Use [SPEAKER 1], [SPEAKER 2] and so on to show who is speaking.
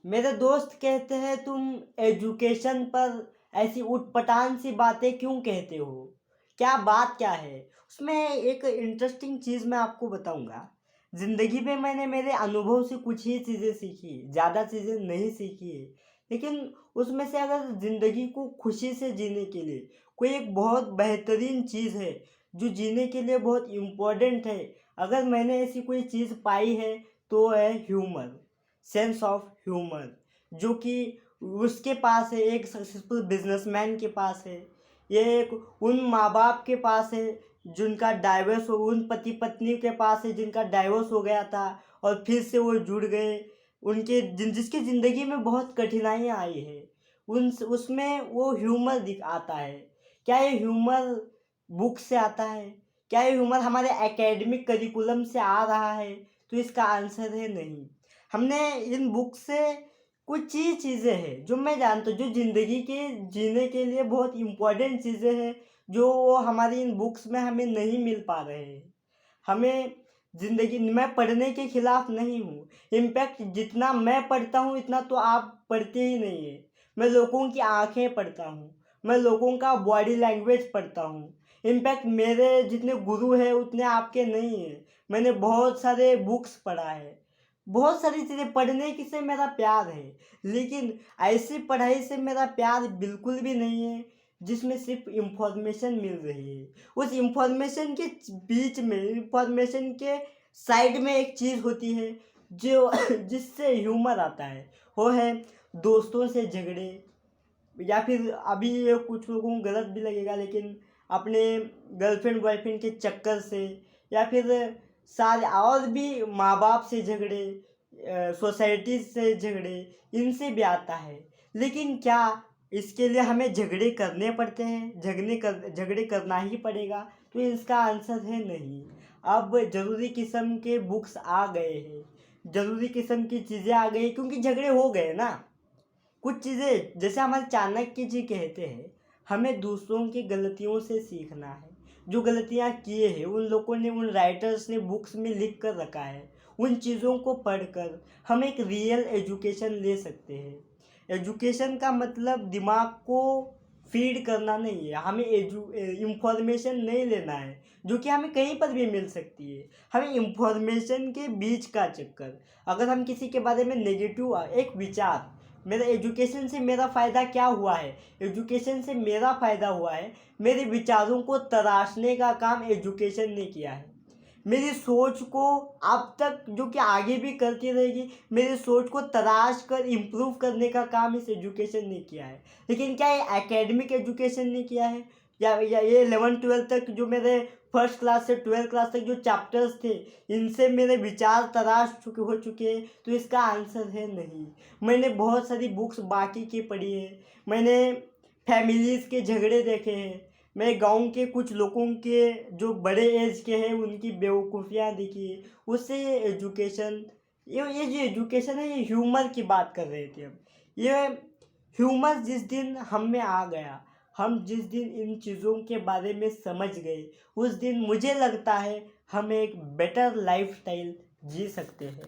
[SPEAKER 1] मेरे दोस्त कहते हैं तुम एजुकेशन पर ऐसी उटपटांग सी बातें क्यों कहते हो? क्या बात क्या है? उसमें एक इंटरेस्टिंग चीज़ मैं आपको बताऊँगा। ज़िंदगी में मैंने मेरे अनुभव से कुछ ही चीज़ें सीखी, ज़्यादा चीज़ें नहीं सीखी है। लेकिन उसमें से अगर ज़िंदगी को खुशी से जीने के लिए कोई एक बहुत बेहतरीन चीज़ है, जो जीने के लिए बहुत इम्पोर्टेंट है, अगर मैंने ऐसी कोई चीज़ पाई है, तो है ह्यूमर। सेंस ऑफ ह्यूमर, जो कि उसके पास है, एक सक्सेसफुल बिजनेसमैन के पास है। ये एक उन माँ बाप के पास है जिनका डाइवोर्स हो, उन पति पत्नी के पास है जिनका डाइवोर्स हो गया था और फिर से वो जुड़ गए। उनके जिसकी ज़िंदगी में बहुत कठिनाइयाँ आई है, उन उसमें वो ह्यूमर दिख आता है। क्या ये ह्यूमर बुक से आता है? क्या ये ह्यूमर हमारे एकेडमिक करिकुलम से आ रहा है? तो इसका आंसर है नहीं। हमने इन बुक से कुछ ही चीज़ें हैं जो मैं जानता हूँ, जो ज़िंदगी के जीने के लिए बहुत इम्पोर्टेंट चीज़ें हैं, जो हमारी इन बुक्स में हमें नहीं मिल पा रहे हैं। हमें ज़िंदगी, मैं पढ़ने के खिलाफ नहीं हूँ। इनफैक्ट जितना मैं पढ़ता हूँ इतना तो आप पढ़ते ही नहीं है। मैं लोगों की आंखें पढ़ता हूँ, मैं लोगों का बॉडी लैंग्वेज पढ़ता हूँ। इनफैक्ट मेरे जितने गुरु हैं उतने आपके नहीं हैं। मैंने बहुत सारे बुक्स पढ़ा है, बहुत सारी चीज़ें पढ़ने की से मेरा प्यार है। लेकिन ऐसी पढ़ाई से मेरा प्यार बिल्कुल भी नहीं है जिसमें सिर्फ इंफॉर्मेशन मिल रही है। उस इंफॉर्मेशन के बीच में, इंफॉर्मेशन के साइड में एक चीज़ होती है जो जिससे ह्यूमर आता है, वो है दोस्तों से झगड़े। या फिर अभी ये कुछ लोगों को गलत भी लगेगा, लेकिन अपने गर्लफ्रेंड बॉयफ्रेंड के चक्कर से, या फिर सारे और भी माँ बाप से झगड़े, सोसाइटी से झगड़े, इनसे भी आता है। लेकिन क्या इसके लिए हमें झगड़े करने पड़ते हैं? झगड़े करना ही पड़ेगा? तो इसका आंसर है नहीं। अब ज़रूरी किस्म के बुक्स आ गए हैं, ज़रूरी किस्म की चीज़ें आ गई, क्योंकि झगड़े हो गए ना। कुछ चीज़ें जैसे हमारे चाणक्य जी कहते हैं, हमें दूसरों की गलतियों से सीखना है। जो गलतियाँ किए हैं उन लोगों ने, उन राइटर्स ने बुक्स में लिख कर रखा है। उन चीज़ों को पढ़कर हम एक रियल एजुकेशन ले सकते हैं। एजुकेशन का मतलब दिमाग को फीड करना नहीं है, हमें इंफॉर्मेशन नहीं लेना है जो कि हमें कहीं पर भी मिल सकती है। हमें इंफॉर्मेशन के बीच का चक्कर, अगर हम किसी के बारे में नेगेटिव एक विचार, मेरा एजुकेशन से मेरा फ़ायदा क्या हुआ है? एजुकेशन से मेरा फ़ायदा हुआ है, मेरे विचारों को तराशने का काम एजुकेशन ने किया है। मेरी सोच को अब तक, जो कि आगे भी करती रहेगी, मेरी सोच को तराश कर इम्प्रूव करने का काम इस एजुकेशन ने किया है। लेकिन क्या ये एकेडमिक एजुकेशन ने किया है? या ये 11th-12th तक जो मेरे फर्स्ट क्लास से 12th क्लास तक जो चैप्टर्स थे, इनसे मेरे विचार तराश हो चुके हैं? तो इसका आंसर है नहीं। मैंने बहुत सारी बुक्स बाकी की पढ़ी है, मैंने फैमिलीज़ के झगड़े देखे हैं, मैं गांव के कुछ लोगों के जो बड़े एज के हैं उनकी बेवकूफ़ियाँ देखी है। उससे ये एजुकेशन, ये जो एजुकेशन है, ये ह्यूमर की बात कर रहे थे हम। ये ह्यूमर जिस दिन हम में आ गया, हम जिस दिन इन चीज़ों के बारे में समझ गए, उस दिन मुझे लगता है हम एक बेटर लाइफस्टाइल जी सकते हैं।